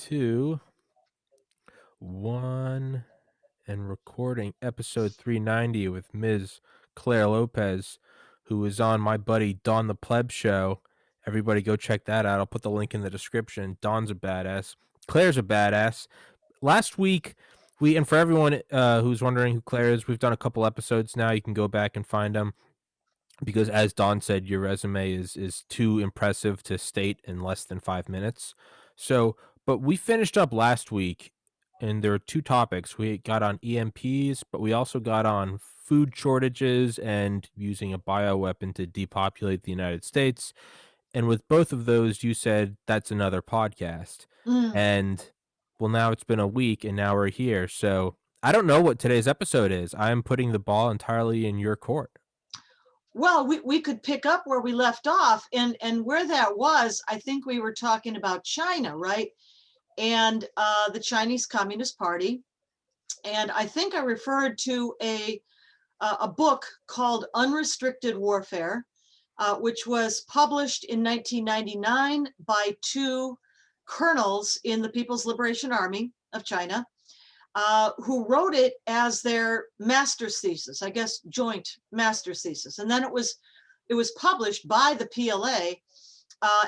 2, 1, and recording episode 390 with Ms. Claire Lopez, who is on my buddy Don the Pleb show. Everybody go check that out. I'll put the link in the description. Don's a badass. Claire's a badass. Last week, and for everyone who's wondering who Claire is, we've done a couple episodes now. You can go back and find them because, as Don said, your resume is too impressive to state in less than 5 minutes. So, but we finished up last week, and there are two topics. We got on EMPs, but we also got on food shortages and using a bioweapon to depopulate the United States. And with both of those, you said that's another podcast. Mm. And well, now it's been a week, and now we're here. So I don't know what today's episode is. I'm putting the ball entirely in your court. Well, we could pick up where we left off, and where that was, I think we were talking about China, right? And the Chinese Communist Party. And I think I referred to a book called Unrestricted Warfare, which was published in 1999 by two colonels in the People's Liberation Army of China, who wrote it as their master's thesis, I guess joint master's thesis. And then it was published by the PLA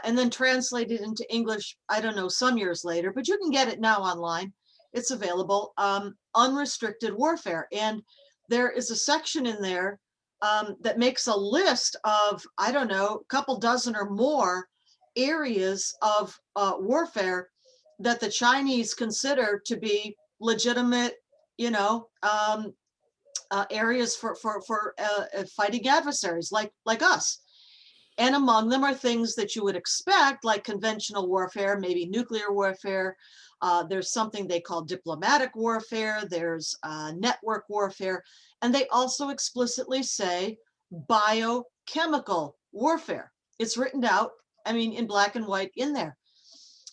and then translated into English, I don't know, some years later, but you can get it now online. It's available, Unrestricted Warfare. And there is a section in there that makes a list of, I don't know, a couple dozen or more areas of warfare that the Chinese consider to be legitimate, areas for fighting adversaries like us. And among them are things that you would expect, like conventional warfare, maybe nuclear warfare. There's something they call diplomatic warfare. There's network warfare. And they also explicitly say biochemical warfare. It's written out, in black and white in there.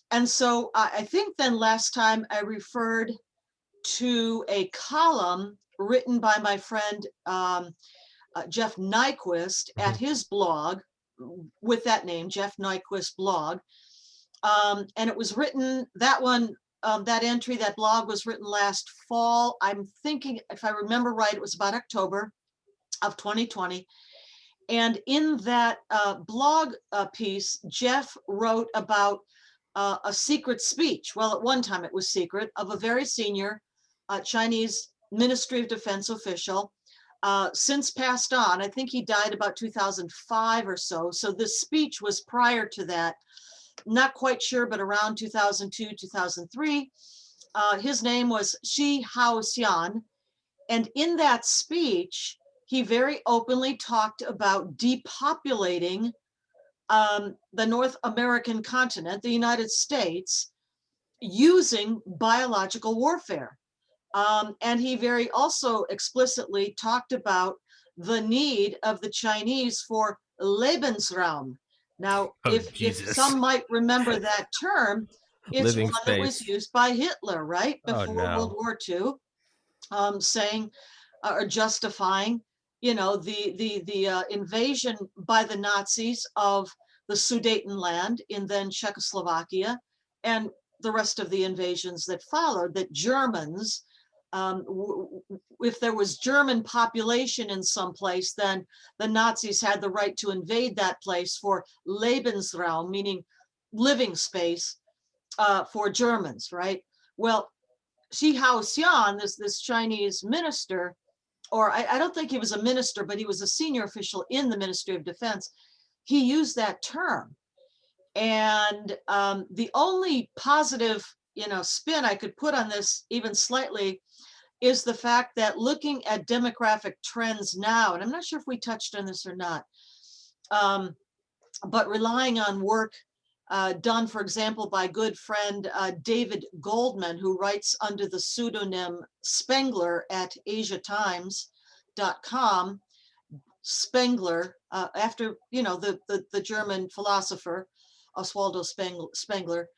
And so I think then last time I referred to a column written by my friend Jeff Nyquist at his blog with that name, Jeff Nyquist blog. And it was written, that one, that entry, that blog was written last fall. I'm thinking, if I remember right, it was about October of 2020. And in that blog piece, Jeff wrote about a secret speech. Well, at one time it was secret, of a very senior Chinese Ministry of Defense official, since passed on. I think he died about 2005 or so. So this speech was prior to that. Not quite sure, but around 2002, 2003. His name was Shi Haoxian. And in that speech, he very openly talked about depopulating the North American continent, the United States, using biological warfare. And he very also explicitly talked about the need of the Chinese for Lebensraum. Now, Oh, if Jesus. some might remember that term, it's Living one that was space. used by Hitler, right, Oh, before World no. War II, saying or justifying, the invasion by the Nazis of the Sudetenland in then Czechoslovakia, and the rest of the invasions that followed, that Germans, if there was German population in some place, then the Nazis had the right to invade that place for Lebensraum, meaning living space for Germans, right? Well, Shi Haoxian, this Chinese minister, or I don't think he was a minister, but he was a senior official in the Ministry of Defense. He used that term. And the only positive, spin I could put on this even slightly is the fact that looking at demographic trends now, and I'm not sure if we touched on this or not, but relying on work done, for example, by good friend David Goldman, who writes under the pseudonym Spengler at AsiaTimes.com. Spengler, after, the German philosopher Oswaldo Spengler,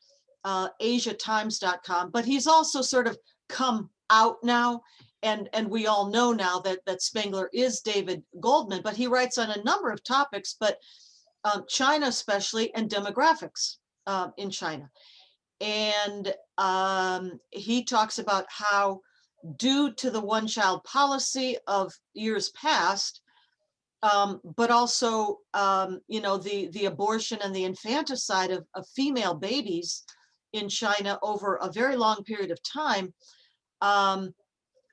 AsiaTimes.com. But he's also sort of come out now, and we all know now that Spengler is David Goldman, but he writes on a number of topics, but China especially, and demographics in China. And he talks about how, due to the one child policy of years past, but also, the abortion and the infanticide of female babies in China over a very long period of time, um,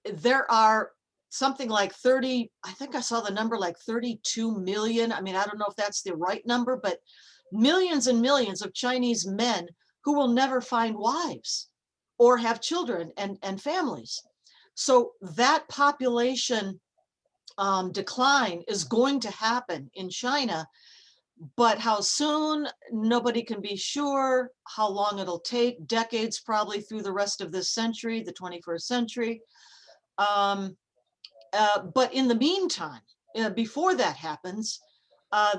there are something like 30, I think I saw the number like 32 million. I mean, I don't know if that's the right number, but millions and millions of Chinese men who will never find wives or have children and families. So that population decline is going to happen in China, but how soon, nobody can be sure. How long it'll take, decades probably, through the rest of this century, the 21st century. Um, but in the meantime, before that happens,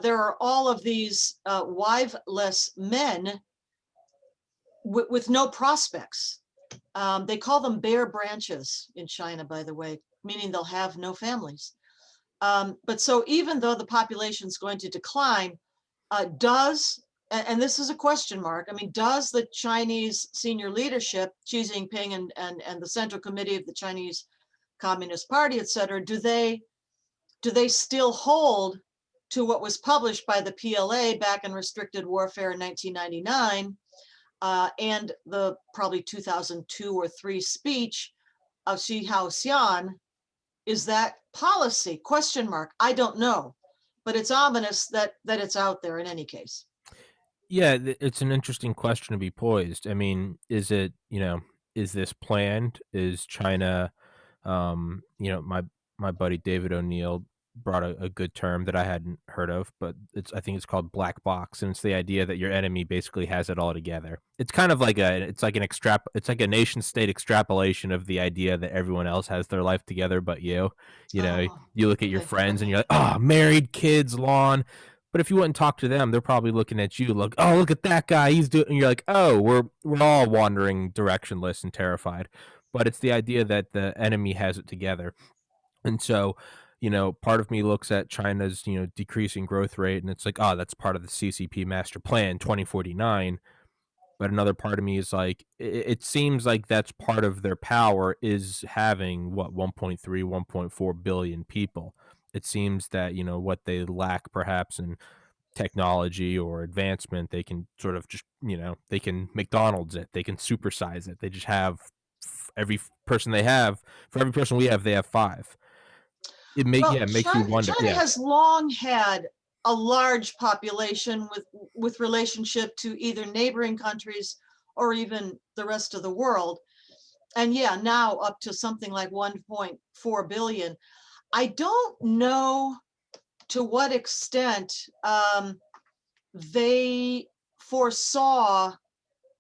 there are all of these wiveless men with no prospects. They call them bare branches in China, by the way, meaning they'll have no families. But so even though the population is going to decline, and this is a question mark, I mean, does the Chinese senior leadership, Xi Jinping and the Central Committee of the Chinese Communist Party, et cetera, do they still hold to what was published by the PLA back in Restricted Warfare in 1999, and the probably 2002 or 3 speech of Xi Haoxian? Is that policy? Question mark. I don't know, but it's ominous that it's out there in any case. Yeah, it's an interesting question to be poised. I mean, is this planned? Is China, my buddy David O'Neill brought a good term that I hadn't heard of, but I think it's called black box, and it's the idea that your enemy basically has it all together. It's kind of like it's like a nation state extrapolation of the idea that everyone else has their life together but you. You know, Oh, you look at your okay, friends and okay. you're like, oh, married, kids, lawn. But if you went and talked to them, they're probably looking at you like, "Oh, look at that guy. He's doing." And you're like, "Oh, we're all wandering directionless and terrified." But it's the idea that the enemy has it together. And so, part of me looks at China's, decreasing growth rate and it's like, "Oh, that's part of the CCP master plan 2049." But another part of me is like, it seems like that's part of their power is having what 1.3, 1.4 billion people. It seems that, what they lack perhaps in technology or advancement, they can sort of just, they can McDonald's it, they can supersize it. They just have every person they have, for every person we have, they have five. Well, It makes you wonder. China Yeah. has long had a large population with relationship to either neighboring countries or even the rest of the world. And yeah, now up to something like 1.4 billion. I don't know to what extent they foresaw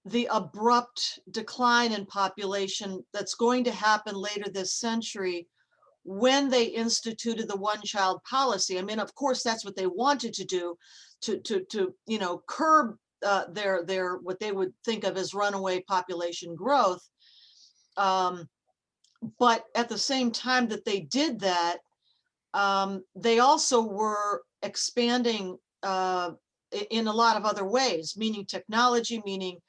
the abrupt decline in population that's going to happen later this century when they instituted the one child policy. I mean, of course, that's what they wanted to do, to curb their what they would think of as runaway population growth. Um, but at the same time that they did that, they also were expanding in a lot of other ways, meaning technology, meaning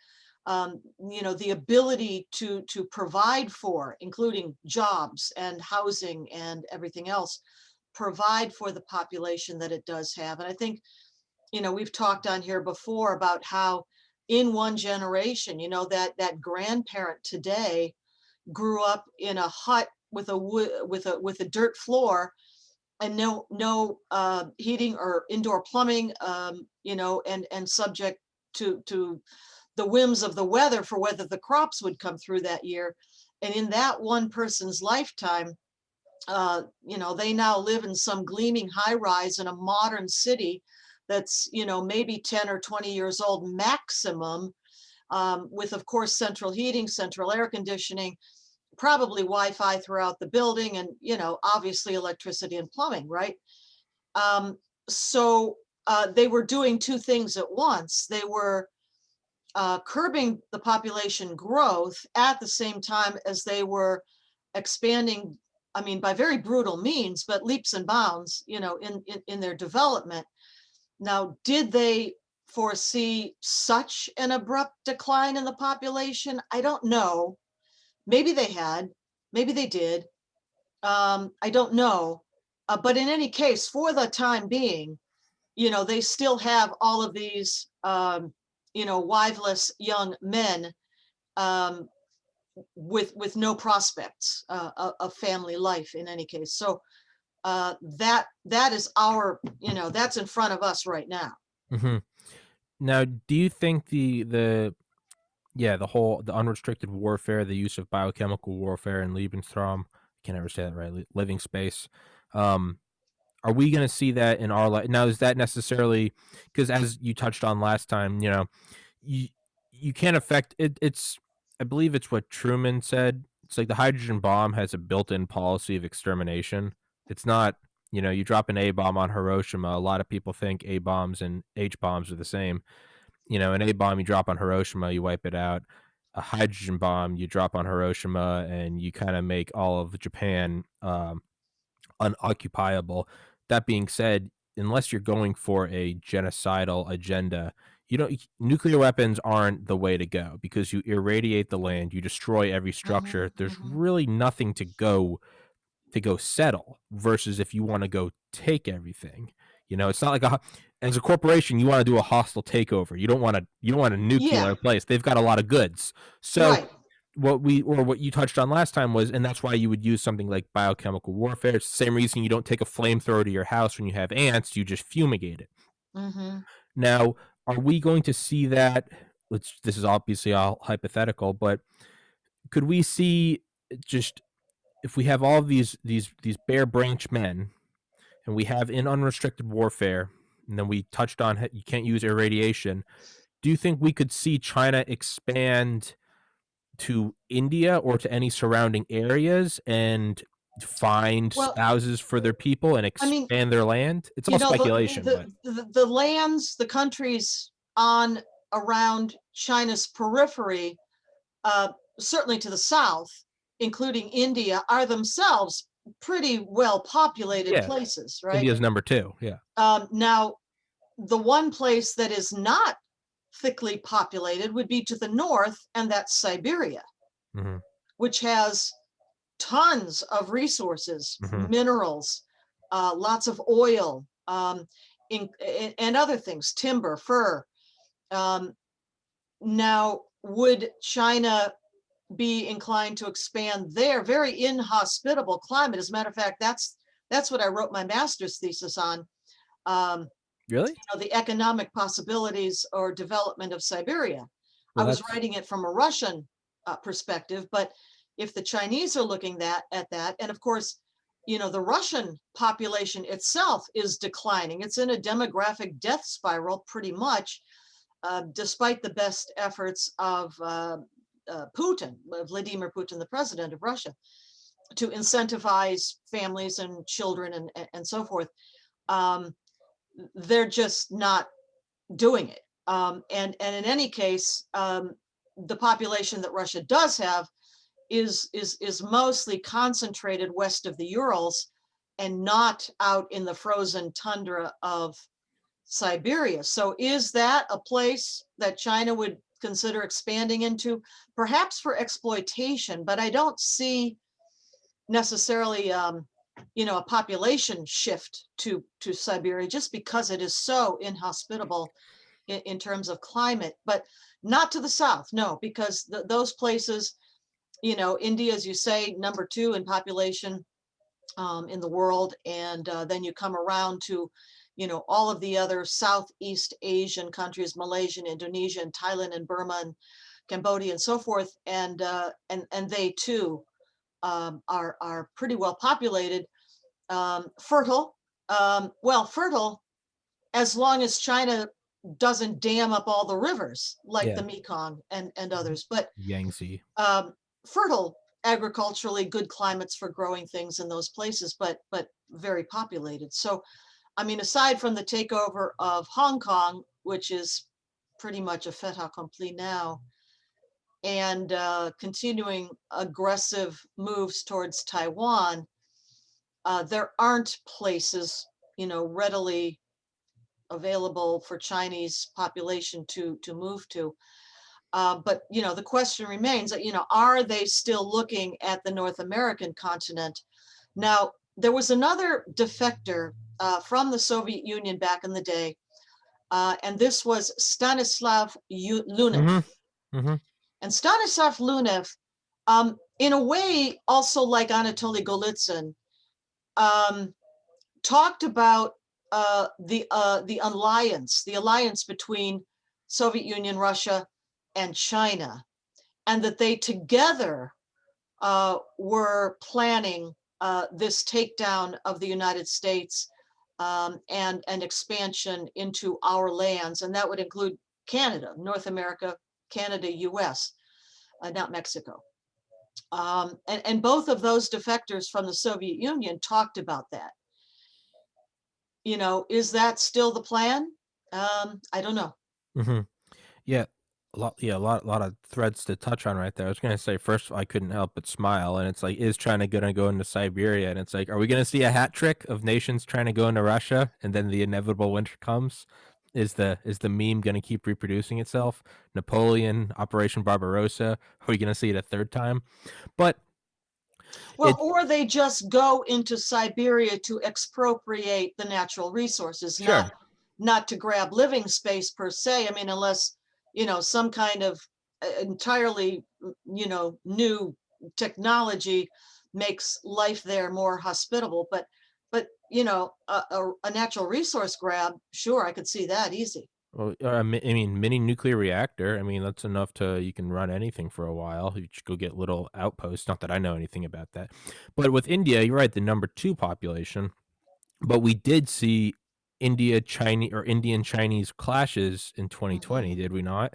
the ability to provide for, including jobs and housing and everything else, provide for the population that it does have. And I think, we've talked on here before about how in one generation, that grandparent today grew up in a hut with a wood with a dirt floor and no heating or indoor plumbing, and subject to the whims of the weather for whether the crops would come through that year. And in that one person's lifetime, they now live in some gleaming high rise in a modern city that's, maybe 10 or 20 years old maximum, with, of course, central heating, central air conditioning, probably Wi-Fi throughout the building, and, obviously electricity and plumbing, right? Um, so they were doing two things at once. They were curbing the population growth at the same time as they were expanding, I mean, by very brutal means, but leaps and bounds, in their development. Now, did they foresee such an abrupt decline in the population. I don't know. Maybe they had, maybe they did. I don't know. But in any case, for the time being, they still have all of these, wiveless young men, um, with no prospects of family life in any case. So that is that's in front of us right now. Hmm. Now, do you think the unrestricted warfare, the use of biochemical warfare and Lebensraum, I can never say that right, living space, um, are we gonna see that in our life now? Is that necessarily because as you touched on last time, you you can't affect it. It's I believe it's what Truman said. It's like the hydrogen bomb has a built-in policy of extermination. It's not, you drop an A bomb on Hiroshima. A lot of people think A bombs and H bombs are the same. An A bomb you drop on Hiroshima, you wipe it out. A hydrogen bomb you drop on Hiroshima, and you kind of make all of Japan unoccupiable. That being said, unless you're going for a genocidal agenda, nuclear weapons aren't the way to go because you irradiate the land, you destroy every structure. Hmm. There's Hmm. really nothing to go settle versus if you want to go take everything. It's not like as a corporation you want to do a hostile takeover. You don't want a Yeah, nuclear place. They've got a lot of goods. So right. what you touched on last time was, and that's why you would use something like biochemical warfare. It's the same reason you don't take a flamethrower to your house when you have ants, you just fumigate it. Hmm. Now, are we going to see that? This is obviously all hypothetical, but could we see just if we have all of these bare branch men and we have in unrestricted warfare, and then we touched on you can't use irradiation, do you think we could see China expand to India or to any surrounding areas and find Well, spouses for their people and I mean, expand their land? It's all speculation, but the lands, the countries on around China's periphery, uh, certainly to the south, including India, are themselves pretty well populated yeah, places, right? India's number 2, yeah. Now, the one place that is not thickly populated would be to the north, and that's Siberia, Mhm, which has tons of resources, mhm. minerals, lots of oil, and other things, timber, fur. Um, Now, would China be inclined to expand their very inhospitable climate? As a matter of fact, that's what I wrote my master's thesis on. Um, Really? the economic possibilities or development of Siberia. I Well, was that's writing it from a Russian perspective, but if the Chinese are looking at that, and of course, the Russian population itself is declining. It's in a demographic death spiral, pretty much, despite the best efforts of Putin, Vladimir Putin, the president of Russia, to incentivize families and children and so forth. Um, they're just not doing it. And in any case, the population that Russia does have is mostly concentrated west of the Urals and not out in the frozen tundra of Siberia. So is that a place that China would consider expanding into, perhaps for exploitation? But I don't see necessarily, a population shift to Siberia just because it is so inhospitable in terms of climate, but not to the south. No, because those places, India, as you say, number two in population in the world, and then you come around to, all of the other Southeast Asian countries, Malaysia, and Indonesia, and Thailand, and Burma, and Cambodia, and so forth, and they too are pretty well populated, fertile. Well, fertile as long as China doesn't dam up all the rivers like yeah, the Mekong and others, but Yangtze. um, fertile agriculturally, good climates for growing things in those places, but very populated. So, I mean, aside from the takeover of Hong Kong, which is pretty much a fait accompli now, and continuing aggressive moves towards Taiwan, there aren't places, readily available for Chinese population to move to. But the question remains that are they still looking at the North American continent? Now, there was another defector from the Soviet Union back in the day, and this was Stanislav Lunev. Mhm. Mhm. And Stanislav Lunev, in a way, also like Anatoly Golitsyn, um, talked about the alliance between Soviet Union, Russia, and China, and that they together were planning this takedown of the United States, and expansion into our lands, and that would include Canada, North America, Canada, U.S., not Mexico. And both of those defectors from the Soviet Union talked about that. Is that still the plan? I don't know. Mhm. Yeah, a lot of threads to touch on right there. I was gonna say, first I couldn't help but smile, and it's like, is China gonna go into Siberia? And it's like, are we gonna see a hat trick of nations trying to go into Russia, and then the inevitable winter comes? Is the meme gonna keep reproducing itself? Napoleon, Operation Barbarossa, are we gonna see it a third time? But Well, it or they just go into Siberia to expropriate the natural resources, not sure. not to grab living space per se. I mean, unless some kind of entirely new technology makes life there more hospitable. But a natural resource grab, sure, I could see that easy. Well, I mean, mini nuclear reactor. I mean, that's enough to you can run anything for a while. You just go get little outposts. Not that I know anything about that, but with India, you're right. The number two population, but we did see India Chinese or Indian Chinese clashes in Mhm. 2020, did we not?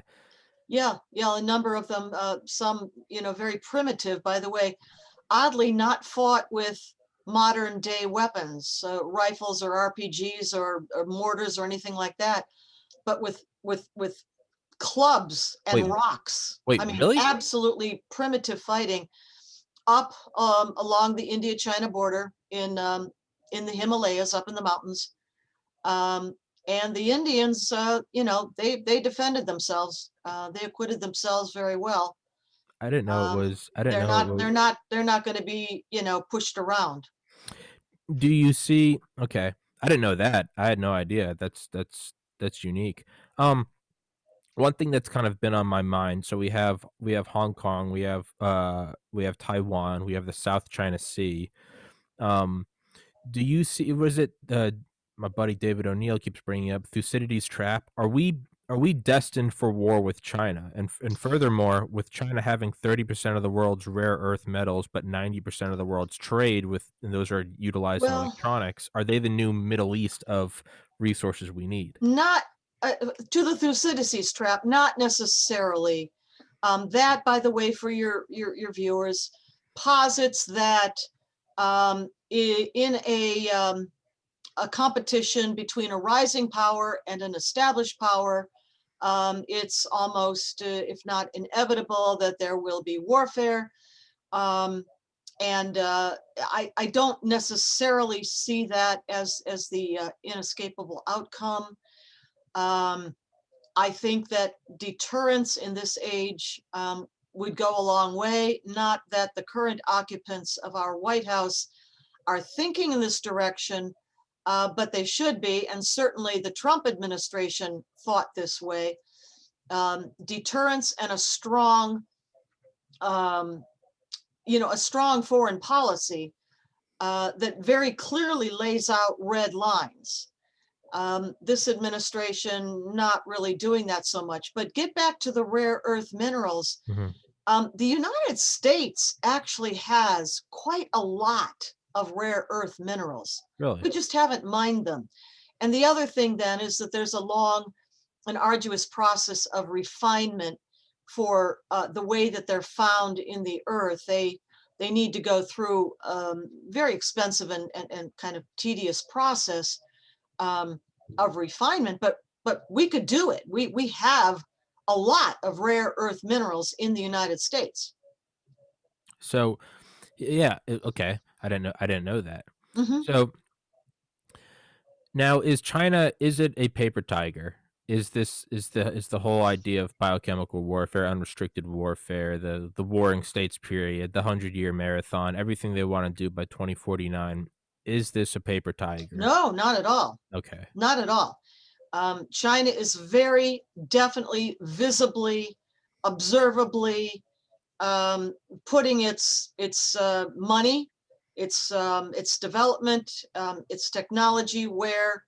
Yeah, yeah, a number of them, some, very primitive, by the way, oddly not fought with modern day weapons, rifles or RPGs or mortars or anything like that, but with clubs and Wait, rocks. wait, I mean, really? absolutely primitive fighting up along the India-China border in the Himalayas, up in the mountains. Um, and the Indians, they defended themselves. They acquitted themselves very well. I didn't know it Um, was. I didn't they're know it not was. they're not they're not going to be pushed around. Do you see? Okay, I didn't know that. I had no idea. That's unique. Um, One thing that's kind of been on my mind, so we have Hong Kong, we have Taiwan, we have the South China Sea. Um, do you see was it, my buddy David O'Neill keeps bringing up Thucydides' trap? Are we destined for war with China? And furthermore, with China having 30% of the world's rare earth metals, but 90% of the world's trade with and those are utilized in Well, electronics, are they the new Middle East of resources we need? not to the Thucydides trap, not necessarily. That, by the way, for your viewers, posits that in a competition between a rising power and an established power, it's almost, if not inevitable, that there will be warfare. Um, and I don't necessarily see that as the inescapable outcome. Um, I think that deterrence in this age would go a long way. Not that the current occupants of our White House are thinking in this direction, but they should be. And certainly the Trump administration thought this way. Deterrence and um, a strong foreign policy that very clearly lays out red lines. This administration not really doing that so much. But get back to the rare earth minerals. Mhm. The United States actually has quite a lot of rare earth minerals. Really? We just haven't mined them. And the other thing then is that there's a long and arduous process of refinement for the way that they're found in the earth. They need to go through very expensive and kind of tedious process um, of refinement, but we could do it. We have a lot of rare earth minerals in the United States. So, yeah, okay. I didn't know that. Hmm. So, Now, is it a paper tiger? Is the whole idea of biochemical warfare, unrestricted warfare, the warring states period, the 100-year marathon, everything they wanna do by 2049, is this a paper tiger? No, not at all. Okay. Not at all. China is very definitely, visibly, observably um, putting its money, its development, its technology where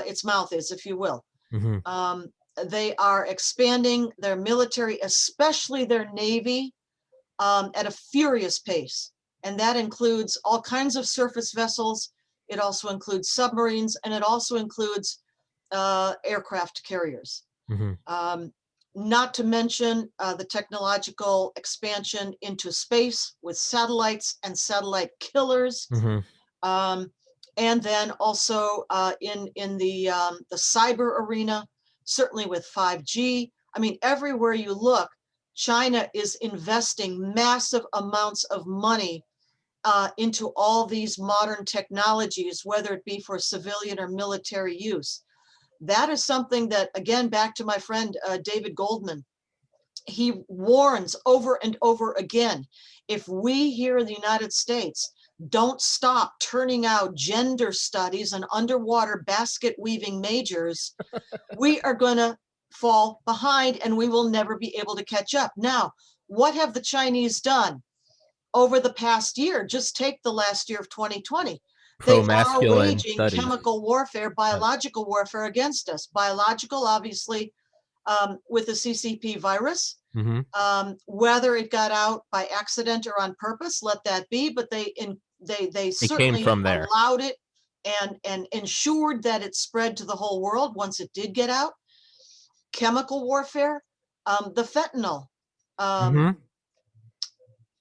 its mouth is, if you will. Mhm, Um, they are expanding their military, especially their navy, at a furious pace, and that includes all kinds of surface vessels. It also includes submarines, and it also includes aircraft carriers. mhm, Um, Not to mention the technological expansion into space with satellites and satellite killers, mhm. um, and then also in the cyber arena, certainly with 5G. I mean, everywhere you look, China is investing massive amounts of money into all these modern technologies, whether it be for civilian or military use. That is something that, again, back to my friend David Goldman, he warns over and over again. If we here in the United States don't stop turning out gender studies and underwater basket weaving majors, we are going to fall behind and we will never be able to catch up. Now, what have the Chinese done over the past year? Just take the last year of 2020. They are Pro-masculine waging studies. chemical warfare, Uh, biological warfare against us. Biological, obviously, with the CCP virus. mhm. Whether it got out by accident or on purpose, let that be. But they It came certainly from there. allowed it and ensured that it spread to the whole world once it did get out. Chemical warfare, the fentanyl. Um, Mhm.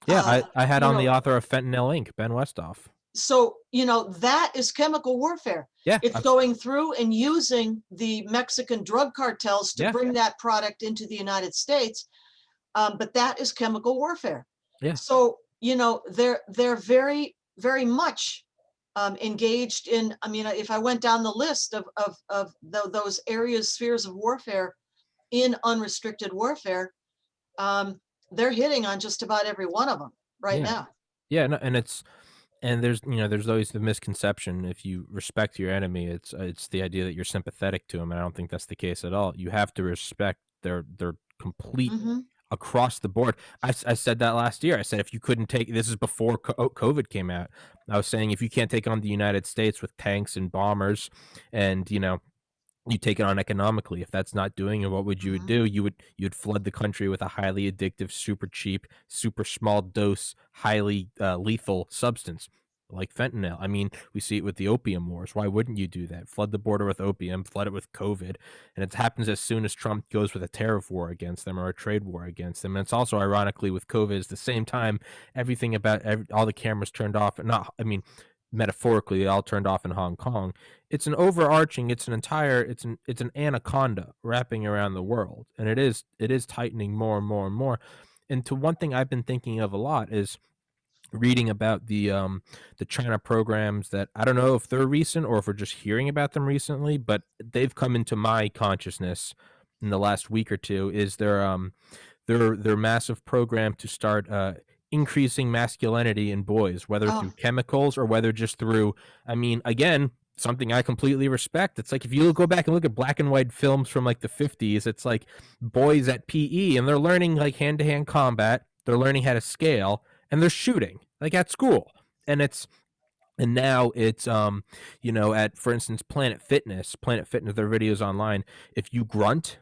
Yeah, uh, I had you on the know, author of Fentanyl Inc., Ben Westhoff. so that is chemical warfare. Yeah, It's I've going through and using the Mexican drug cartels to yeah, bring that product into the United States, but that is chemical warfare. yeah. So they're very very much engaged in. I mean, if I went down the list of those areas, spheres of warfare in unrestricted warfare, um, they're hitting on just about every one of them right Yeah. now. Yeah, no, and there's always the misconception if you respect your enemy, it's the idea that you're sympathetic to him, and I don't think that's the case at all. You have to respect their complete Hmm. across the board. I said that last year. I said if you couldn't take this is before COVID came out. I was saying if you can't take on the United States with tanks and bombers and, you take it on economically. If that's not doing it, what would you Hmm. do? You'd flood the country with a highly addictive, super cheap, super small dose, highly lethal substance like fentanyl. I mean, we see it with the opium wars. Why wouldn't you do that? Flood the border with opium, flood it with COVID, and it happens as soon as Trump goes with a tariff war against them or a trade war against them. And it's also ironically with COVID, is the same time everything about all the cameras turned off. Not, I mean, metaphorically, all turned off in Hong Kong. It's an overarching, it's an anaconda wrapping around the world, and it is tightening more and more and more. And to one thing I've been thinking of a lot is reading about the China programs that I don't know if they're recent or if we're just hearing about them recently, but they've come into my consciousness in the last week or two, is their massive program to start increasing masculinity in boys, whether Oh, through chemicals or whether just through. I mean, again, something I completely respect. It's like if you go back and look at black and white films from like the 50s, it's like boys at PE and they're learning like hand to hand combat. They're learning how to scale and they're shooting like at school. And now it's at, for instance, Planet Fitness, their videos online. If you grunt,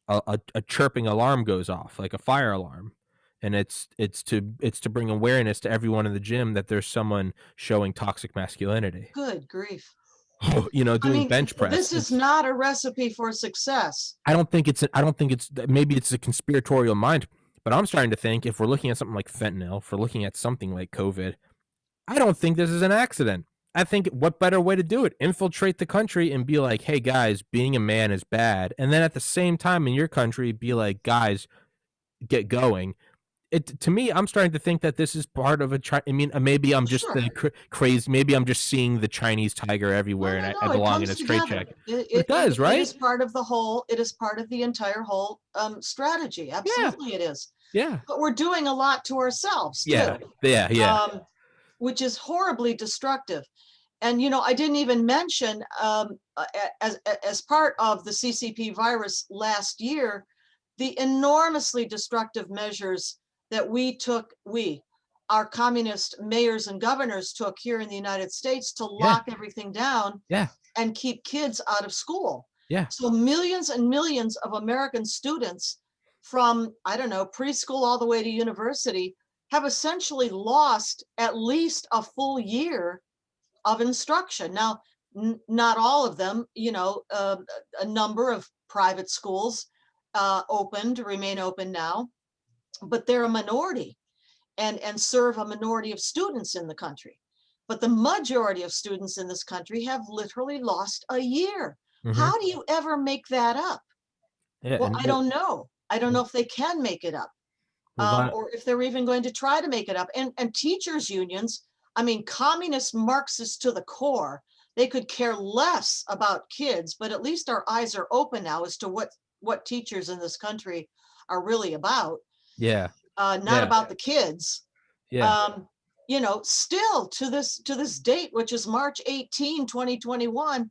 a chirping alarm goes off, like a fire alarm, and it's to bring awareness to everyone in the gym that there's someone showing toxic masculinity. good grief. I Doing mean, bench press. this is not a recipe for success. I don't think it's maybe it's a conspiratorial mind, but I'm starting to think if we're looking at something like fentanyl, if we're looking at something like COVID, I don't think this is an accident. I think what better way to do it? Infiltrate the country and be like, "Hey guys, being a man is bad." And then at the same time in your country be like, "Guys, get going." it to me, I'm starting to think that this is part of a I mean, maybe I'm just Sure. the crazy. Maybe I'm just seeing the Chinese tiger No, everywhere, and no, I no, it belong in comes a together. straitjacket. It But it it does, it it right? is part of the whole, it is part of the entire whole, strategy. Yeah, Absolutely it is. yeah, But we're doing a lot to ourselves yeah, too, yeah, yeah, um, which is horribly destructive. And, I didn't even mention, as part of the CCP virus last year, the enormously destructive measures that our communist mayors and governors took here in the United States to yeah, lock everything down yeah, and keep kids out of school. yeah. So millions and millions of American students from, I don't know, preschool all the way to university have essentially lost at least a full year of instruction. Now, not all of them, a number of private schools remain open now, but they're a minority and serve a minority of students in the country. But the majority of students in this country have literally lost a year. Mhm. How do you ever make that up? Yeah, Well, and I don't know. I don't know if they can make it up, well, that or if they're even going to try to make it up. And teachers' unions, I mean, communist Marxists to the core, they could care less about kids, but at least our eyes are open now as to what teachers in this country are really about, yeah, not yeah, about the kids. yeah, um, Still to this date, which is March 18, 2021,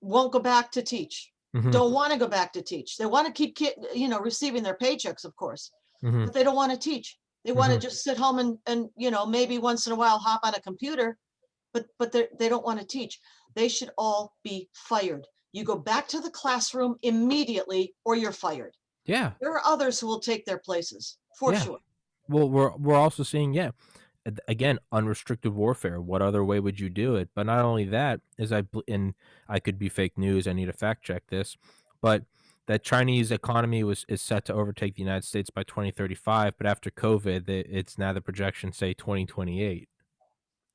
won't go back to teach. mhm, Don't want to go back to teach. They want to keep receiving their paychecks, of course, mhm, but they don't want to teach. They want to mhm. just sit home and maybe once in a while hop on a computer, but they don't want to teach. They should all be fired. You go back to the classroom immediately, or you're fired. Yeah, There are others who will take their places for yeah. sure. Well, we're also seeing, yeah, again, unrestricted warfare. What other way would you do it? But not only that, and I could be fake news. I need to fact check this, but that Chinese economy is set to overtake the United States by 2035. But after COVID, it's now the projection say 2028.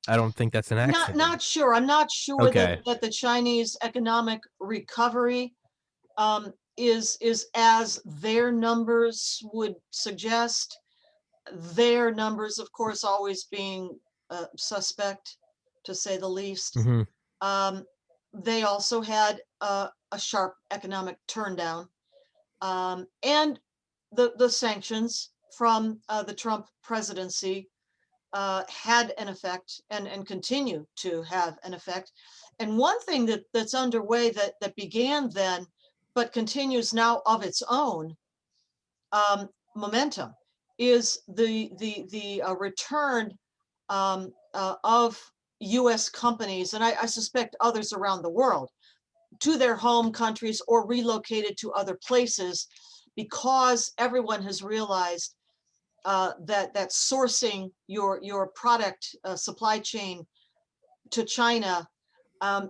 I don't think that's an accident. Not sure. I'm not sure that Okay. the Chinese economic recovery is as their numbers would suggest. Their numbers, of course, always being suspect, to say the least. Hmm. Um, they also had a sharp economic turndown, and the sanctions from the Trump presidency had an effect, and continue to have an effect. And one thing that's underway, that began then but continues now of its own momentum, is the return of U.S. companies, and I suspect others around the world, to their home countries or relocated to other places, because everyone has realized that sourcing your product supply chain to China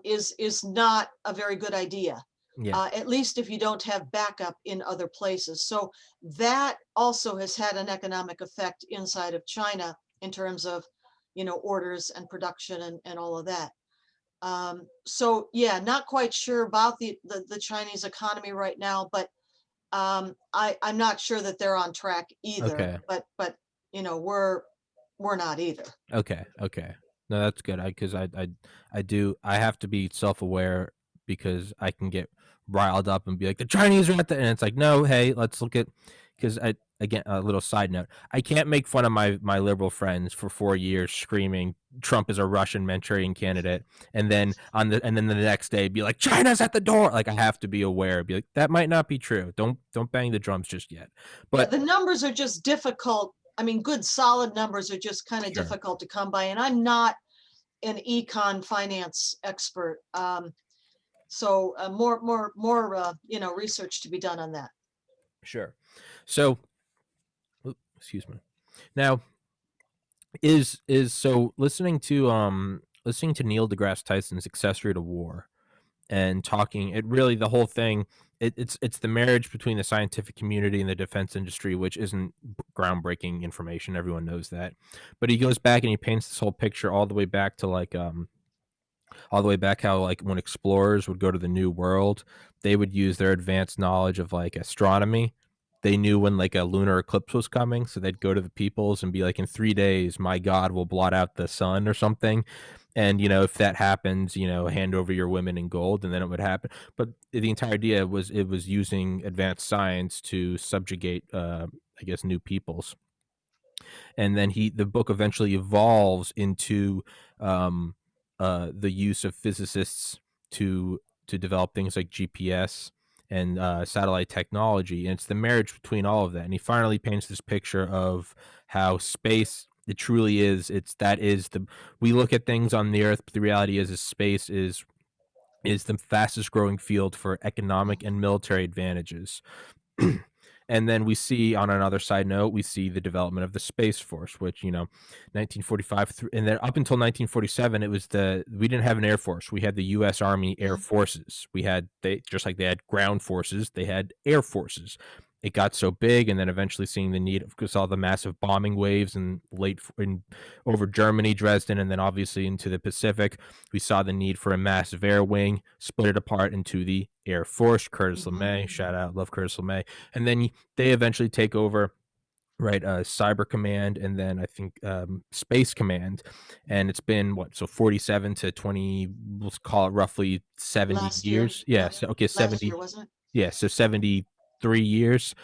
is not a very good idea. Yeah. At least if you don't have backup in other places. So that also has had an economic effect inside of China in terms of, orders and production and all of that. So yeah, not quite sure about the Chinese economy right now, but I'm not sure that they're on track either. Okay. But we're not either. Okay, okay. No, that's good. I have to be self-aware because I can get riled up and be like, "The Chinese are at the," and it's like, "No, hey, let's look at," because again, a little side note, I can't make fun of my liberal friends for 4 years screaming Trump is a Russian Manchurian candidate, and then the next day be like, "China's at the door." Like, I have to be aware, be like, "That might not be true. Don't bang the drums just yet." Yeah, But the numbers are just difficult. I mean, good solid numbers are just kind of sure. difficult to come by, and I'm not an econ finance expert. So more research to be done on that. Sure. So, excuse me. Now, is so listening to Neil deGrasse Tyson's Accessory to War and talking it really the whole thing it's the marriage between the scientific community and the defense industry, which isn't groundbreaking information, everyone knows that, but he goes back and he paints this whole picture all the way back to all the way back how like when explorers would go to the new world, they would use their advanced knowledge of like astronomy they knew when, like, a lunar eclipse was coming, so they'd go to the peoples and be like, "In 3 days, my god will blot out the sun," or something, and, if that happens, hand over your women in gold, and then it would happen, but the entire idea was it was using advanced science to subjugate, I guess, new peoples, and then the book eventually evolves into, um, the use of physicists to develop things like GPS and satellite technology, and it's the marriage between all of that. And he finally paints this picture of how space, it truly is. That is the we look at things on the Earth, but the reality is space is the fastest growing field for economic Mhm. and military advantages. And then we see, on another side note, we see the development of the Space Force, which, 1945 and then up until 1947, we didn't have an Air Force. We had the U.S. Army Air Mhm. Forces. They just like they had ground forces, they had air forces. It got so big, and then eventually seeing the need, because all the massive bombing waves and over Germany, Dresden, and then obviously into the Pacific, we saw the need for a massive air wing, split it apart into the Air Force. Curtis Mhm. LeMay, shout out, love Curtis LeMay, and then they eventually take over, right, Cyber Command, and then I think Space Command, and it's been what, so 47 to 20, let's call it roughly 70 Last year. years. Yeah, Yeah. so okay, Last 70. year, wasn't it? Yeah, so 73 years.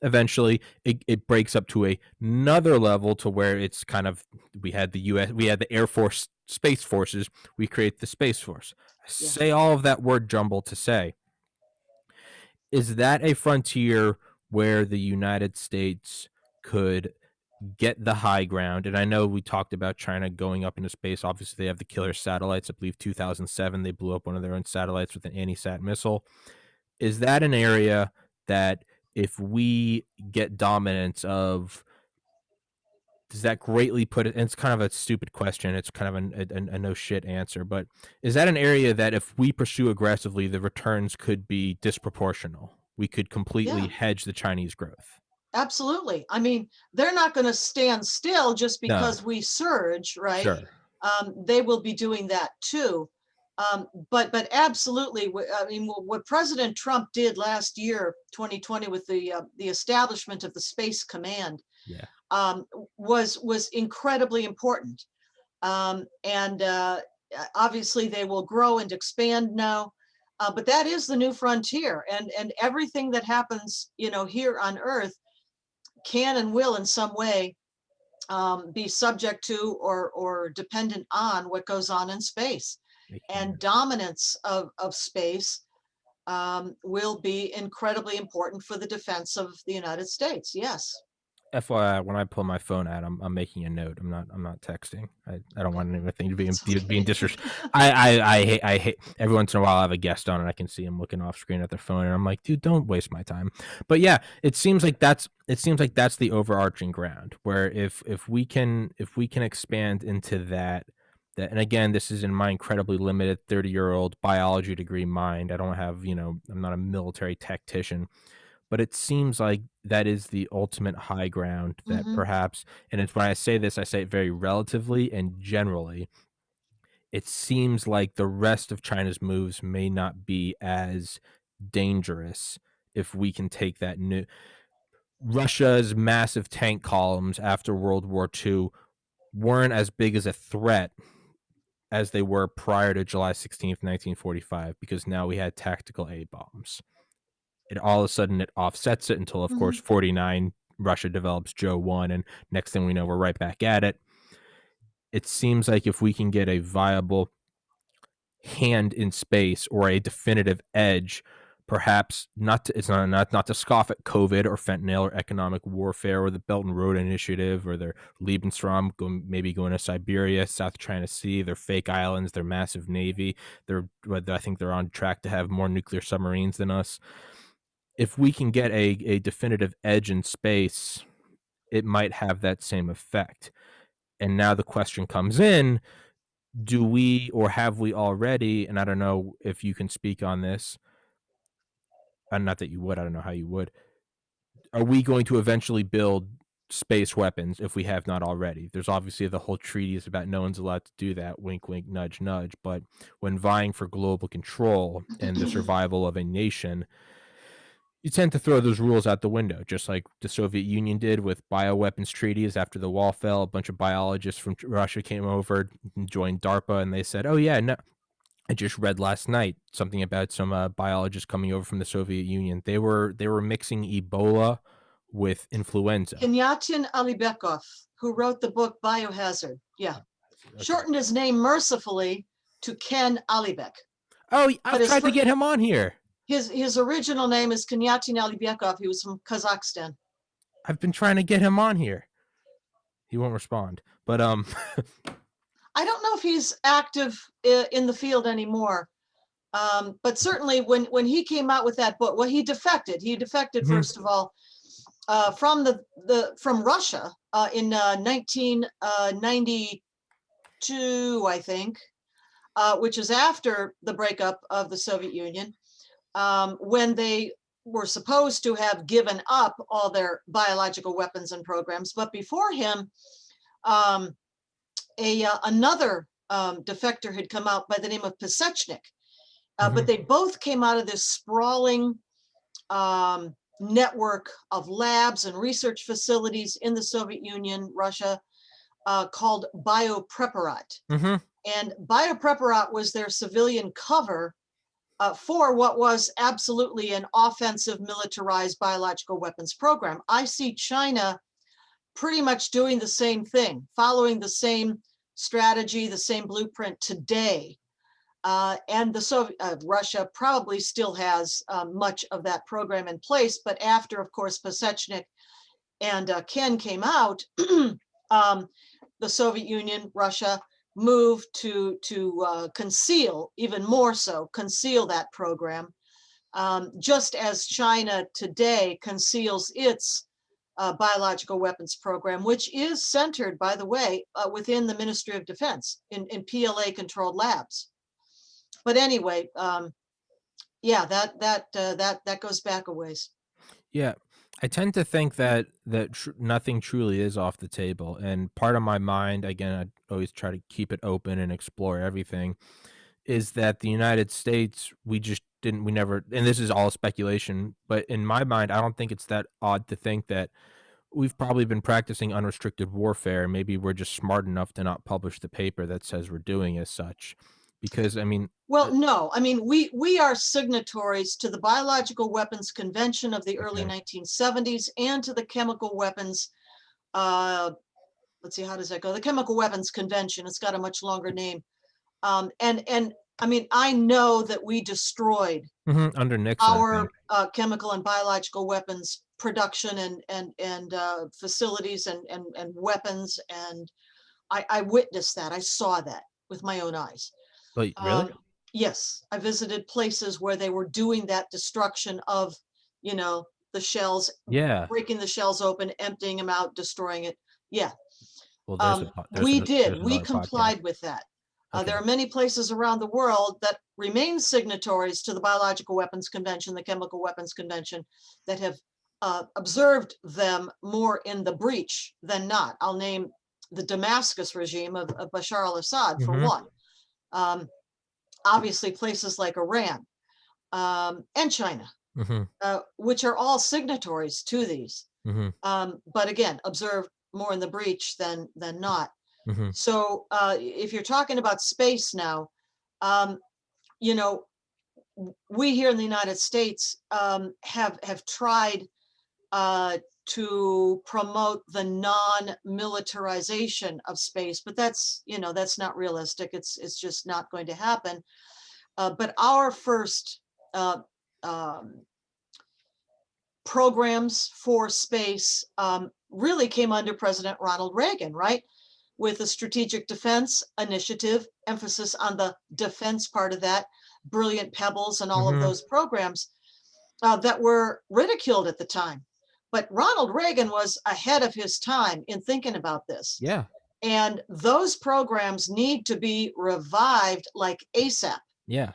Eventually, it breaks up to another level to where it's kind of, we had the Air Force, Space Forces, we create the Space Force. I Yes. say all of that word jumble to say, is that a frontier where the United States could get the high ground? And I know we talked about China going up into space. Obviously, they have the killer satellites. I believe 2007 they blew up one of their own satellites with an anti-sat missile. Is that an area that, if we get dominance of, does that greatly put it, and it's kind of a stupid question, it's kind of a no shit answer, but is that an area that, if we pursue aggressively, the returns could be disproportional? We could completely Yeah. hedge the Chinese growth. Absolutely. I mean, they're not going to stand still just No, because we surge, right? sure. They will be doing that too. But absolutely, I mean, what President Trump did last year, 2020, with the establishment of the Space Command, Yeah. um, was incredibly important. And obviously, they will grow and expand now. But that is the new frontier, and everything that happens, here on Earth can and will in some way be subject to or dependent on what goes on in space. They And can. dominance of space will be incredibly important for the defense of the United States. Yes. FYI, when I pull my phone out, I'm making a note. I'm not texting. I don't Okay. want anything to That's being okay. disres. I hate every once in a while I have a guest on and I can see him looking off screen at their phone and I'm like, dude, don't waste my time. But yeah, it seems like that's the overarching ground where, if we can expand into that, and again, this is in my incredibly limited 30-year-old biology degree mind. I don't have, I'm not a military tactician, but it seems like that is the ultimate high ground that Hmm. perhaps, and it's, when I say this, I say it very relatively and generally, it seems like the rest of China's moves may not be as dangerous if we can take that new. Russia's massive tank columns after World War II weren't as big as a threat as they were prior to July 16th, 1945, because now we had tactical A bombs. It all of a sudden it offsets it until, of Hmm. course, 49, Russia develops Joe 1, and next thing we know, we're right back at it. It seems like if we can get a viable hand in space or a definitive edge, perhaps not to, it's not to scoff at COVID or fentanyl or economic warfare or the Belt and Road Initiative or their Lebensraum, maybe going to Siberia, South China Sea, their fake islands, their massive navy. I think they're on track to have more nuclear submarines than us. If we can get a definitive edge in space, it might have that same effect. And now the question comes in, do we, or have we already, and I don't know if you can speak on this, and not that you would, I don't know how you would. Are we going to eventually build space weapons if we have not already? There's obviously the whole treaties about no one's allowed to do that, wink, wink, nudge, nudge. But when vying for global control and the survival of a nation, You tend to throw those rules out the window, just like the Soviet Union did with bioweapons treaties after the wall fell. A bunch of biologists from Russia came over and joined DARPA, and they said, "Oh yeah, no." I just read last night something about some biologists coming over from the Soviet Union. They were mixing Ebola with influenza. Kenyatin Alibekov, who wrote the book Biohazard. Yeah. Okay. Shortened his name mercifully to Ken Alibek. Oh, I've But his tried to get him on here. his original name is Kenyatin Alibekov. He was from Kazakhstan. I've been trying to get him on here. He won't respond. But I don't know if he's active in the field anymore. But certainly when he came out with that book, well, he defected. He defected, mhm, first of all, from from Russia in 1992, I think, which is after the breakup of the Soviet Union, when they were supposed to have given up all their biological weapons and programs. But before him, um, another defector had come out by the name of Pasechnik. But mhm, they both came out of this sprawling network of labs and research facilities in the Soviet Union, Russia, called Biopreparat. mhm. And Biopreparat was their civilian cover for what was absolutely an offensive militarized biological weapons program. I see China pretty much doing the same thing, following the same strategy, the same blueprint today. And Russia probably still has much of that program in place, but after, of course, Pasechnik and Ken came out, um, the Soviet Union, Russia, moved to conceal, even more so, conceal that program, just as China today conceals its biological weapons program, which is centered, by the way, within the Ministry of Defense in PLA-controlled labs. But anyway, yeah, that goes back a ways. Yeah. I tend to think that nothing truly is off the table, and part of my mind, again, I always try to keep it open and explore everything, is that the United States, we never, and this is all speculation, but in my mind, I don't think it's that odd to think that we've probably been practicing unrestricted warfare. Maybe we're just smart enough to not publish the paper that says we're doing as such. Because, I mean, Well, no, I mean, we are signatories to the Biological Weapons Convention of the early okay. 1970s and to the Chemical Weapons, uh, let's see, how does that go? The Chemical Weapons Convention. It's got a much longer name. And I mean, I know that we destroyed Mhm, under Nixon, I think. our chemical and biological weapons production and facilities and weapons, and I witnessed that. I saw that with my own eyes. But really? Um, yes, I visited places where they were doing that destruction of, you know, the shells, Yeah. breaking the shells open, emptying them out, destroying it. Yeah, Well, there's we did. there's We another podcast. complied with that. There Okay. are many places around the world that remain signatories to the Biological Weapons Convention, the Chemical Weapons Convention, that have observed them more in the breach than not. I'll name the Damascus regime of Bashar al-Assad for Mhm, one. Um, Obviously, places like Iran and China, mhm, which are all signatories to these. mhm, But again, observed more in the breach than not. mhm. So if you're talking about space now, um, you know, we here in the United States have tried to promote the non-militarization of space, but that's not realistic. It's just not going to happen. But our first uh, um, programs for space really came under President Ronald Reagan, right? With a strategic defense initiative, emphasis on the defense part of that, Brilliant Pebbles, and all of Mhm. those programs that were ridiculed at the time. But Ronald Reagan was ahead of his time in thinking about this. Yeah, And those programs need to be revived like ASAP. yeah.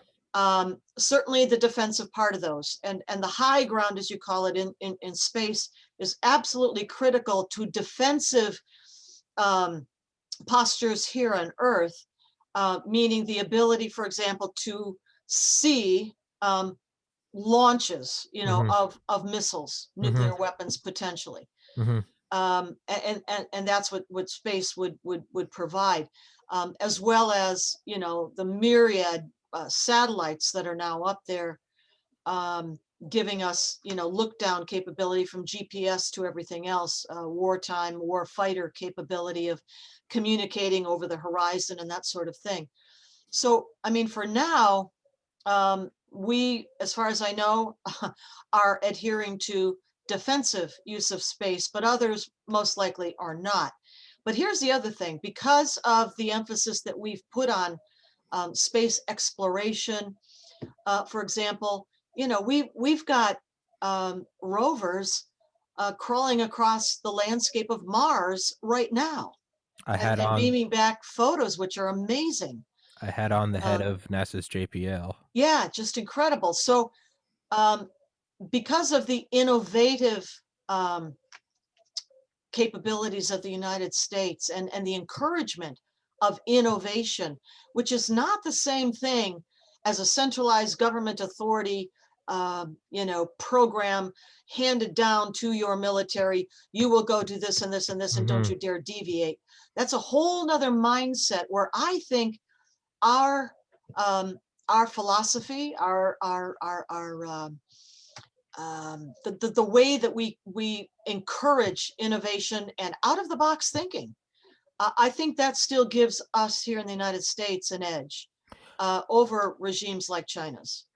Certainly the defensive part of those and the high ground, as you call it, in space is absolutely critical to defensive um, postures here on Earth, meaning the ability, for example, to see launches, Mhm. of missiles, Mhm. nuclear weapons potentially. Mhm. And that's what space would provide, as well as the myriad satellites that are now up there, um, giving us look down capability from GPS to everything else, wartime war fighter capability of communicating over the horizon and that sort of thing. So I mean, for now, we, as far as I know, are adhering to defensive use of space, but others most likely are not. But here's the other thing: because of the emphasis that we've put on space exploration, for example, we've got rovers crawling across the landscape of Mars right now, I and, had and on beaming back photos, which are amazing. I had on the head Um, of NASA's JPL. yeah, just incredible. So um, because of the innovative um, capabilities of the United States, and the encouragement of innovation, which is not the same thing as a centralized government authority, program handed down to your military. You will go do this and this and this, and don't Mhm. you dare deviate. That's a whole nother mindset where I think our our philosophy, the way that we encourage innovation and out of the box thinking, I think that still gives us here in the United States an edge over regimes like China's.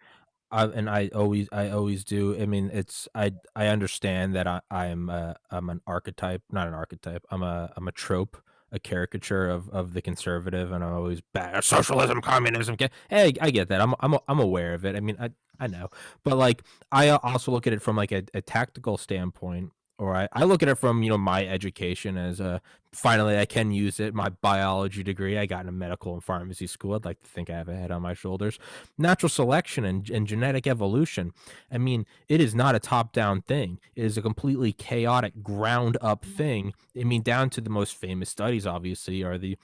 And I always do. I mean, I understand that I'm an archetype, not an archetype. I'm a trope, a caricature of the conservative, and I'm always bad socialism, communism. Hey, I get that. I'm aware of it. I mean, I know, but like I also look at it from like a tactical standpoint, or I look at it from my education as a finally I can use it. My biology degree I got in a medical and pharmacy school. I'd like to think I have a head on my shoulders. Natural selection and genetic evolution. I mean, it is not a top down thing. It is a completely chaotic, ground up thing. I mean, down to the most famous studies, obviously, are the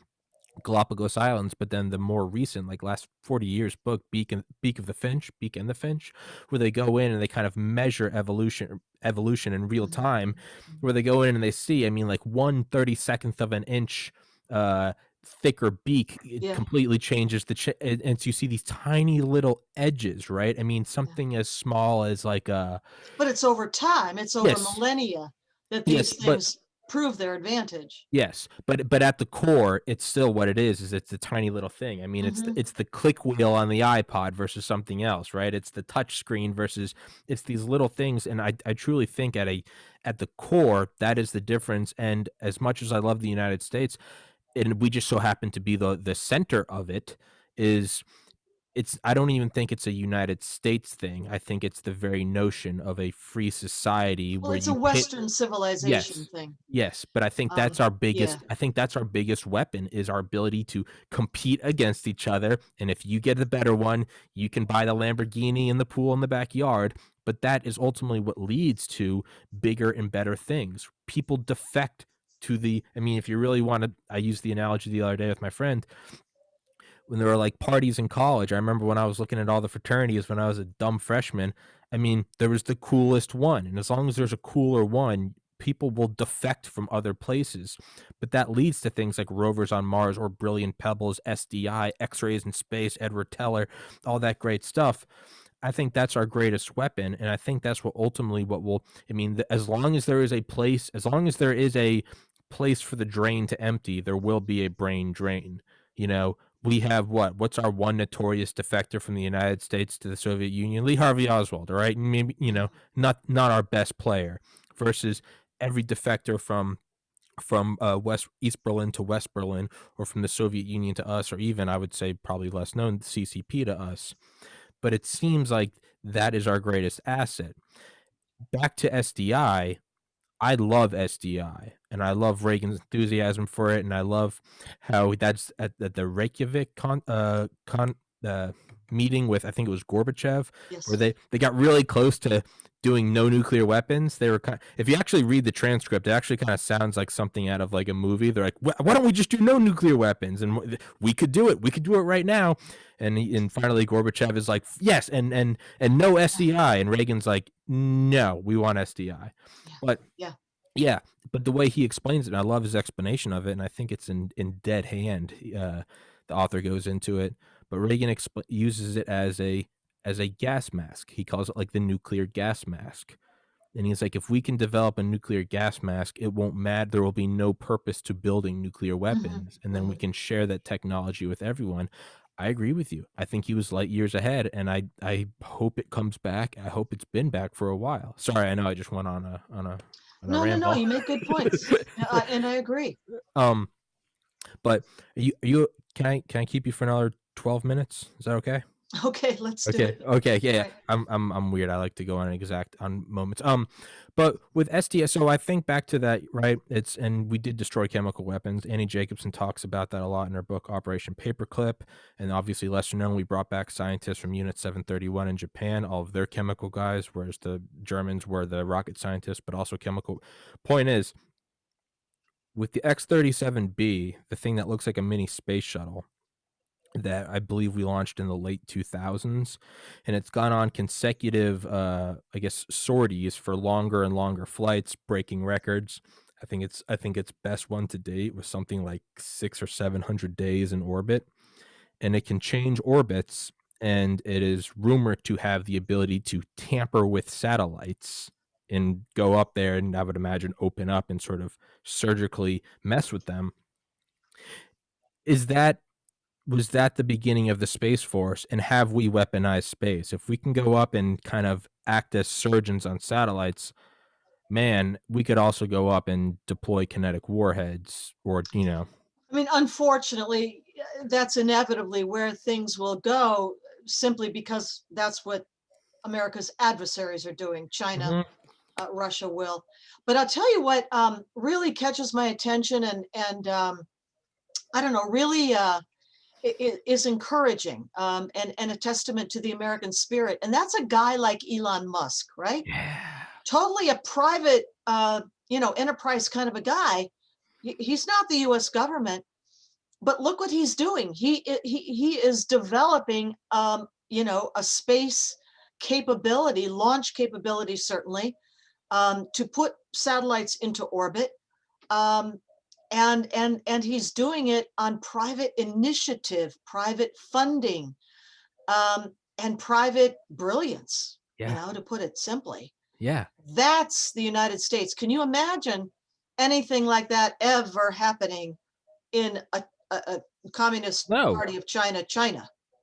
Galapagos Islands, but then the more recent, like last 40 years book, Beak and the Finch, where they go in and they kind of measure evolution in real Mhm, time, mhm. where they go in and they see, I mean, like 1/32nd of an inch uh thicker beak, it Yeah, completely changes and so you see these tiny little edges, right? I mean, yeah. something as small as like But it's over time, it's over yes, millennia that yes, these but things prove their advantage. yes, but at the core, it's still what it is it's a tiny little thing. I mean, Hmm. it's the click wheel on the iPod versus something else, right? It's the touch screen versus it's these little things, and I truly think at the core, that is the difference, and as much as I love the United States, and we just so happen to be the center of it, is it's I don't even think it's a United States thing. I think it's the very notion of a free society Well, where it's a you pit Western civilization yes. thing. Yes, but Yeah. I think that's our biggest weapon is our ability to compete against each other, and if you get the better one, you can buy the Lamborghini in the pool in the backyard, but that is ultimately what leads to bigger and better things. People defect to the I mean, if you really wanna I used the analogy the other day with my friend, when there were like parties in college. I remember when I was looking at all the fraternities when I was a dumb freshman. I mean, there was the coolest one. And as long as there's a cooler one, people will defect from other places. But that leads to things like rovers on Mars or brilliant pebbles, SDI, X rays in space, Edward Teller, all that great stuff. I think that's our greatest weapon. And I think that's what ultimately what will, I mean, as long as there is a place, as long as there is a place for the drain to empty, there will be a brain drain. You know, we have what? What's our one notorious defector from the United States to the Soviet Union? Lee Harvey Oswald, all right? Maybe, not our best player versus every defector from West East Berlin to West Berlin, or from the Soviet Union to us, or even I would say probably less known CCP to us. But it seems like that is our greatest asset. Back to SDI, I love SDI, and I love Reagan's enthusiasm for it, and I love how that's at the Reykjavik meeting with, I think it was Gorbachev, where Yes. they got really close to doing no nuclear weapons. They were kind if you actually read the transcript, it actually kind of sounds like something out of like a movie. They're like, why don't we just do no nuclear weapons? And we could do it. We could do it right now. And finally Gorbachev is like, yes, and no SDI. And Reagan's like, no, we want SDI. Yeah. But Yeah. yeah, but the way he explains it, and I love his explanation of it, and I think it's in Dead Hand. The author goes into it, but Reagan uses it as a gas mask. He calls it like the nuclear gas mask. And he's like, if we can develop a nuclear gas mask, it won't matter. There will be no purpose to building nuclear Hmm. weapons. And then we Hmm. can share that technology with everyone. I agree with you. I think he was light years ahead, and I hope it comes back. I hope it's been back for a while. Sorry, I know I just went on a No, no, no. ramble. You make good points, and I agree. um, but you can I keep you for another 12 minutes? Is that okay? Okay, let's do Okay, it. okay, yeah, yeah. Right. I'm weird. I like to go on exact on moments. But with SDS, so I think back to that, right? It's and we did destroy chemical weapons. Annie Jacobson talks about that a lot in her book Operation Paperclip, and obviously lesser known, we brought back scientists from Unit 731 in Japan, all of their chemical guys, whereas the Germans were the rocket scientists, but also chemical. Point is, with the X-37B, the thing that looks like a mini space shuttle that I believe we launched in the late 2000s, and it's gone on consecutive, I guess, sorties for longer and longer flights, breaking records. I think its best one to date was something like 6 or 700 days in orbit, and it can change orbits, and it is rumored to have the ability to tamper with satellites and go up there and I would imagine open up and sort of surgically mess with them. Is that Was that the beginning of the Space Force, and have we weaponized space? If we can go up and kind of act as surgeons on satellites, man, we could also go up and deploy kinetic warheads or, I mean, unfortunately, that's inevitably where things will go, simply because that's what America's adversaries are doing. China, Mhm. Russia will. But I'll tell you what really catches my attention, and I don't know, really is encouraging, and a testament to the American spirit. And that's a guy like Elon Musk, right? Yeah. Totally a private, enterprise kind of a guy. He's not the U.S. government, but look what he's doing. He is developing, a space capability, launch capability, certainly, to put satellites into orbit. Um, and he's doing it on private initiative, private funding, and private brilliance, Yeah. to put it simply. Yeah. That's the United States. Can you imagine anything like that ever happening in a communist No. party of China?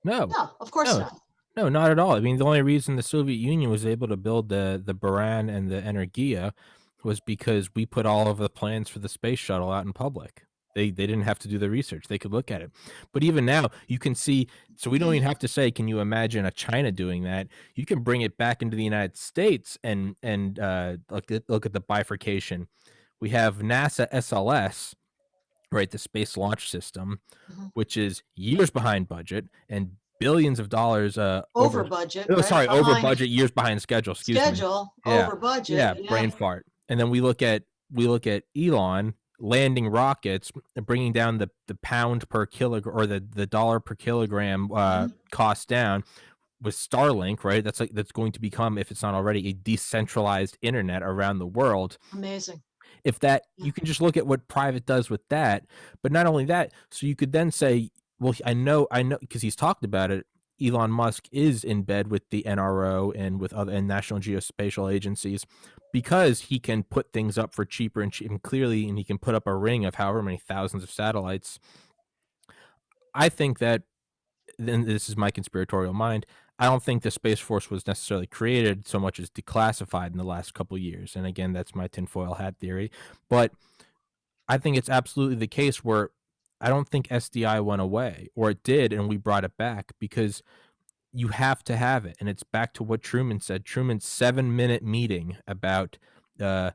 No. No, of course No. not. No, not at all. I mean, the only reason the Soviet Union was able to build the Buran and the Energia was because we put all of the plans for the space shuttle out in public. They didn't have to do the research. They could look at it. But even now, you can see so we don't even have to say, can you imagine a China doing that? You can bring it back into the United States and look at the bifurcation. We have NASA SLS, right, the Space Launch System, Mhm. which is years behind budget and billions of dollars Over over budget, oh, right? sorry, over Behind budget, years behind schedule, excuse me. schedule, Yeah. over budget. Yeah, Yeah. brain fart. And then we look at Elon landing rockets and bringing down the pound per kilogram or the dollar per kilogram Mhm. cost down with Starlink, right? That's going to become, if it's not already, a decentralized internet around the world. Amazing. If that Yeah. you can just look at what private does with that, but not only that, so you could then say, well, I know because he's talked about it. Elon Musk is in bed with the NRO and with other and national geospatial agencies because he can put things up for cheaper and clearly, and he can put up a ring of however many thousands of satellites. I think that then this is my conspiratorial mind. I don't think the Space Force was necessarily created so much as declassified in the last couple years. And again, that's my tinfoil hat theory. But I think it's absolutely the case where I don't think SDI went away, or it did, and we brought it back because you have to have it. And it's back to what Truman said. Truman's 7-minute meeting about uh,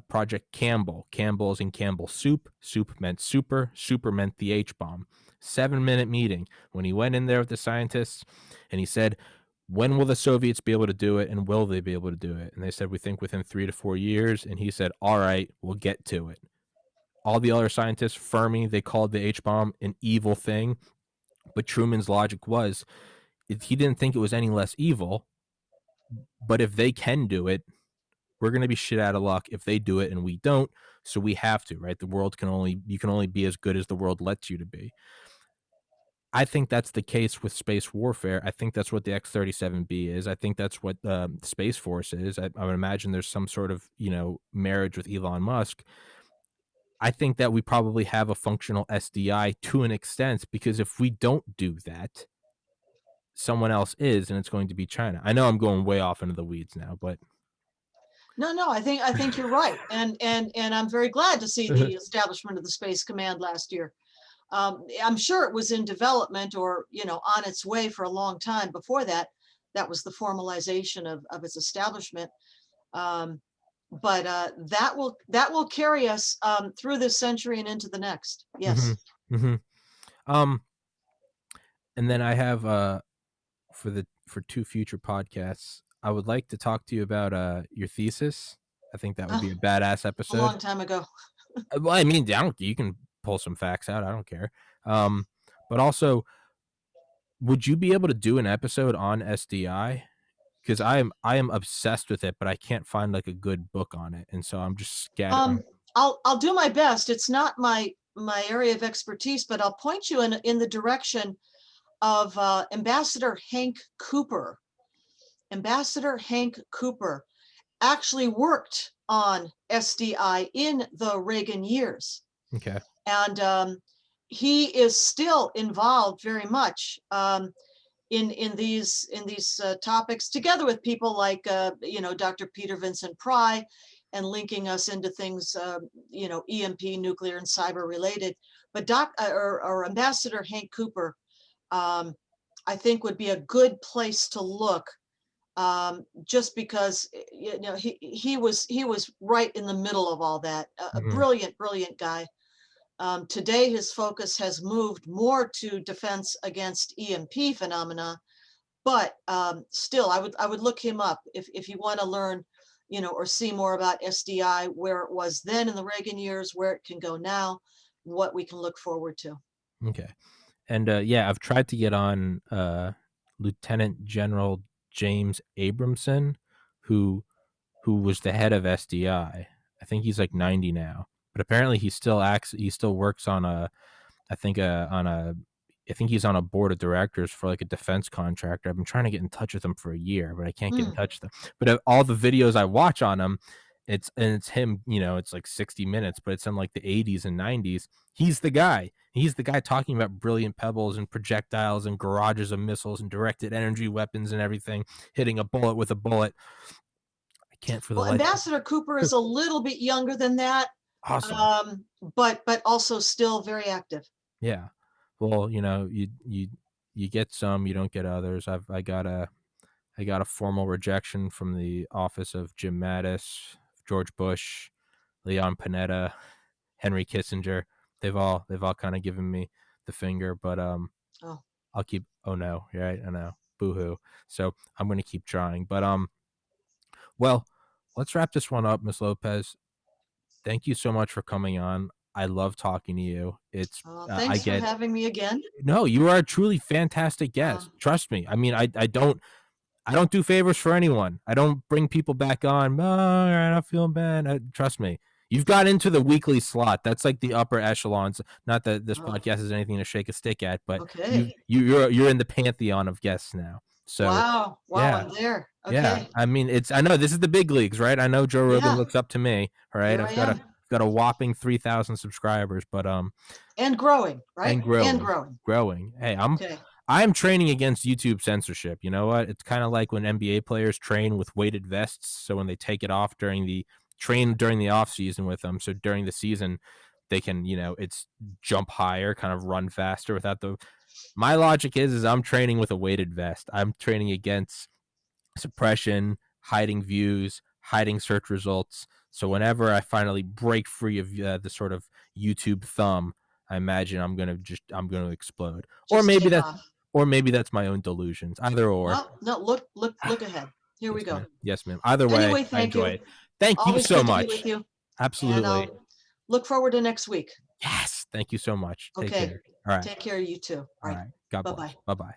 Project Campbell. Campbell's in Campbell soup. Soup meant super. Super meant the H bomb. 7-minute meeting when he went in there with the scientists and he said, when will the Soviets be able to do it and will they be able to do it? And they said, we think within 3 to 4 years. And he said, all right, we'll get to it. All the other scientists, Fermi, they called the H bomb an evil thing. But Truman's logic was he didn't think it was any less evil. But if they can do it, we're going to be shit out of luck if they do it and we don't. So we have to, right? You can only be as good as the world lets you to be. I think that's the case with space warfare. I think that's what the X-37B is. I think that's what Space Force is. I would imagine there's some sort of, marriage with Elon Musk. I think that we probably have a functional SDI to an extent, because if we don't do that, someone else is, and it's going to be China. I know I'm going way off into the weeds now, but No, I think you're right, and I'm very glad to see the establishment of the Space Command last year. I'm sure it was in development or on its way for a long time before that. That was the formalization of its establishment. Um, but that will carry us through this century and into the next. hmm Yes. hmm um, and then I have for two future podcasts, I would like to talk to you about your thesis. I think that would Uh, be a badass a long episode. time ago. Well, I mean, you can pull some facts out. I don't care. Um, but also, would you be able to do an episode on SDI? Because I am obsessed with it, but I can't find like a good book on it, and so I'm just scattered. I'll do my best. It's not my area of expertise, but I'll point you in the direction of Ambassador Hank Cooper. Ambassador Hank Cooper actually worked on SDI in the Reagan years, Okay. and he is still involved very much in these topics, together with people like Dr. Peter Vincent Pry, and linking us into things EMP, nuclear, and cyber related. But or Ambassador Hank Cooper, um, I think would be a good place to look, just because he was right in the middle of all that. A hmm brilliant guy. Today, his focus has moved more to defense against EMP phenomena, but still, I would look him up if you want to learn, or see more about SDI, where it was then in the Reagan years, where it can go now, what we can look forward to. Okay. And yeah, I've tried to get on Lieutenant General James Abramson, who was the head of SDI. I think he's like 90 now, but apparently he still acts. He still works on I think on a I think he's on a board of directors for like a defense contractor. I've been trying to get in touch with him for a year, but I can't get in Hmm. touch with him. But all the videos I watch on him, it's him. It's like 60 minutes, but it's in like the 80s and 90s. He's the guy. He's the guy talking about brilliant pebbles and projectiles and garages of missiles and directed energy weapons and everything, hitting a bullet with a bullet. I can't for the Well, life. Ambassador Cooper is a little bit younger than that, Awesome. but also still very active. Yeah. Well, you get some, you don't get others. I got a formal rejection from the office of Jim Mattis, George Bush, Leon Panetta, Henry Kissinger. They've all kind of given me the finger, but Oh, I'll keep. Oh no, right? I know. Boo hoo. So I'm gonna keep trying. But well, let's wrap this one up, Miss Lopez. Thank you so much for coming on. I love talking to you. It's I thanks for get having me again. no, you are a truly fantastic Uh, guest. Trust me. I mean, I don't do favors for anyone. I don't bring people back on. Oh, all right, I'm feeling bad. Trust me. You've got into the weekly slot. That's like the upper echelons. Not that this oh, podcast is anything to shake a stick at, but okay. you're in the pantheon of guests now. So Wow, wow, yeah, I'm there. yeah. Okay. I mean, I know this is the big leagues, right? I know Joe Rogan Yeah, looks up to me. All right, here I am. I've got a whopping 3,000 subscribers, but And growing, right? and And growing, growing. growing. Hey, Okay. I'm training against YouTube censorship. You know what? It's kind of like when NBA players train with weighted vests. So when they take it off train during the off season with them. So during the season, they can, it's jump higher, kind of run faster without the. My logic is I'm training with a weighted vest. I'm training against suppression, hiding views, hiding search results. So whenever I finally break free of the sort of YouTube thumb, I imagine I'm gonna explode. Or Just maybe take that's off. my own delusions. Either or. No, no, look ahead. Here we Yes, go. ma'am. Yes, ma'am. Either way, Anyway, I thank enjoy you. it. Thank you Always so good to be with much. you, and Absolutely. I'll look forward to next week. Yes. Thank you so much. Take Okay. care. All right. Take care, you too. All All right. right. God bless. Bye-bye. Bye-bye.